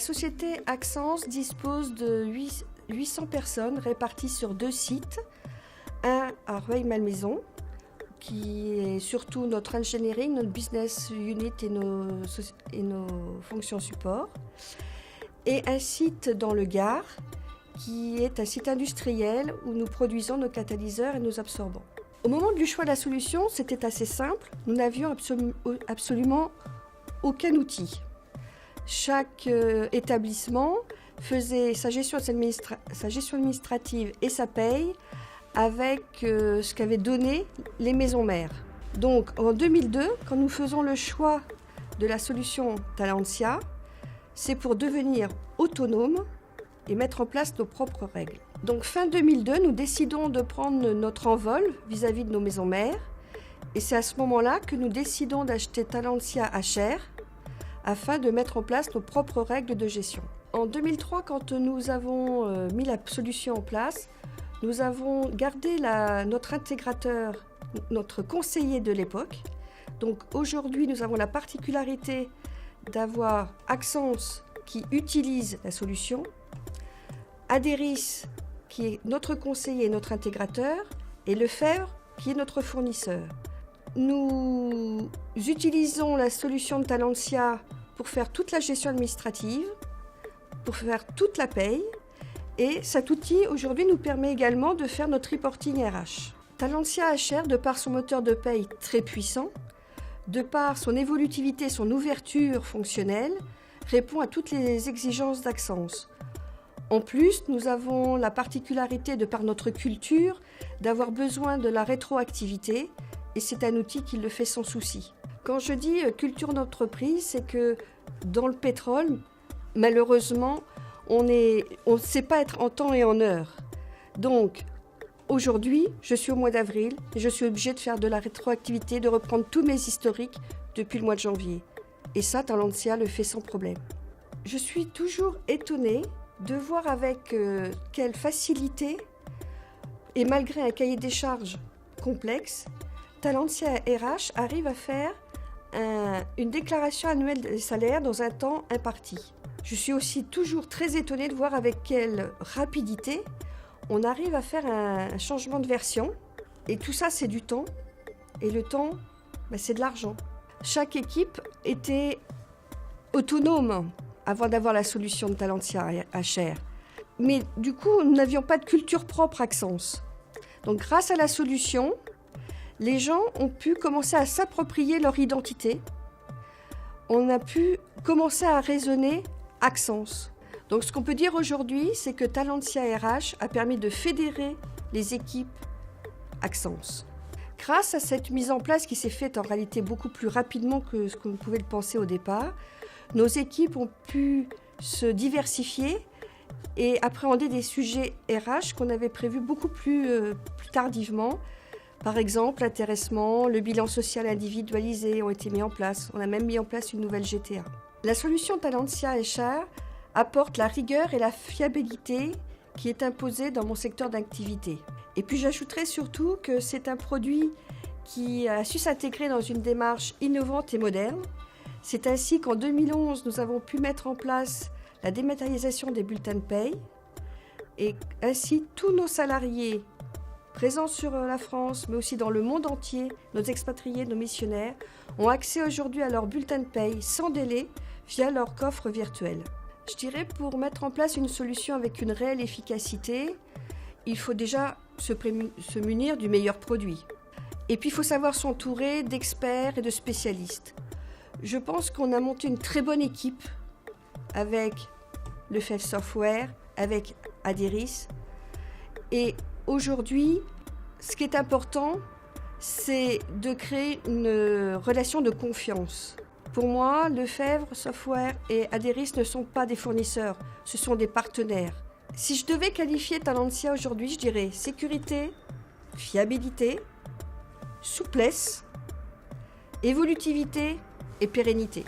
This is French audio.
société Axence dispose de 800 personnes réparties sur 2 sites. Un à Rueil-Malmaison, qui est surtout notre engineering, notre business unit et nos fonctions support. Et un site dans le Gard, qui est un site industriel où nous produisons nos catalyseurs et nos absorbants. Au moment du choix de la solution, c'était assez simple. Nous n'avions absolument aucun outil. Chaque établissement faisait sa gestion administrative et sa paye avec ce qu'avaient donné les maisons mères. Donc en 2002, quand nous faisons le choix de la solution Talentia, c'est pour devenir autonome et mettre en place nos propres règles. Donc fin 2002, nous décidons de prendre notre envol vis-à-vis de nos maisons mères. Et c'est à ce moment-là que nous décidons d'acheter Talentia à Cher afin de mettre en place nos propres règles de gestion. En 2003, quand nous avons mis la solution en place, nous avons gardé notre intégrateur, notre conseiller de l'époque. Donc aujourd'hui, nous avons la particularité d'avoir Axence qui utilise la solution, Aderis qui est notre conseiller et notre intégrateur, et Lefebvre qui est notre fournisseur. Nous utilisons la solution de Talentia pour faire toute la gestion administrative, pour faire toute la paye, et cet outil aujourd'hui nous permet également de faire notre reporting RH. Talentia HR, de par son moteur de paye très puissant, de par son évolutivité, son ouverture fonctionnelle, répond à toutes les exigences d'Axence. En plus, nous avons la particularité, de par notre culture, d'avoir besoin de la rétroactivité, et c'est un outil qui le fait sans souci. Quand je dis culture d'entreprise, c'est que dans le pétrole, malheureusement, on ne sait pas être en temps et en heure. Donc, aujourd'hui, je suis au mois d'avril et je suis obligée de faire de la rétroactivité, de reprendre tous mes historiques depuis le mois de janvier. Et ça, Talentia le fait sans problème. Je suis toujours étonnée de voir avec quelle facilité, et malgré un cahier des charges complexe, Talentia RH arrive à faire une déclaration annuelle des salaires dans un temps imparti. Je suis aussi toujours très étonnée de voir avec quelle rapidité on arrive à faire un changement de version. Et tout ça, c'est du temps. Et le temps, c'est de l'argent. Chaque équipe était autonome avant d'avoir la solution de Talentia HR. Mais du coup, nous n'avions pas de culture propre Axence. Donc grâce à la solution, les gens ont pu commencer à s'approprier leur identité. On a pu commencer à raisonner Axence. Donc ce qu'on peut dire aujourd'hui, c'est que Talentia RH a permis de fédérer les équipes Axence. Grâce à cette mise en place qui s'est faite en réalité beaucoup plus rapidement que ce qu'on pouvait le penser au départ, nos équipes ont pu se diversifier et appréhender des sujets RH qu'on avait prévus beaucoup plus tardivement. Par exemple, l'intéressement, le bilan social individualisé ont été mis en place. On a même mis en place une nouvelle GTA. La solution Talentia HR apporte la rigueur et la fiabilité qui est imposée dans mon secteur d'activité. Et puis j'ajouterai surtout que c'est un produit qui a su s'intégrer dans une démarche innovante et moderne. C'est ainsi qu'en 2011, nous avons pu mettre en place la dématérialisation des bulletins de paye. Et ainsi, tous nos salariés présents sur la France, mais aussi dans le monde entier, nos expatriés, nos missionnaires, ont accès aujourd'hui à leur bulletin de paye sans délai via leur coffre virtuel. Je dirais, pour mettre en place une solution avec une réelle efficacité, il faut déjà se munir du meilleur produit. Et puis, il faut savoir s'entourer d'experts et de spécialistes. Je pense qu'on a monté une très bonne équipe avec Lefebvre Software, avec Aderis. Et aujourd'hui, ce qui est important, c'est de créer une relation de confiance. Pour moi, Lefebvre Software et Aderis ne sont pas des fournisseurs, ce sont des partenaires. Si je devais qualifier Talentia aujourd'hui, je dirais sécurité, fiabilité, souplesse, évolutivité et pérennité.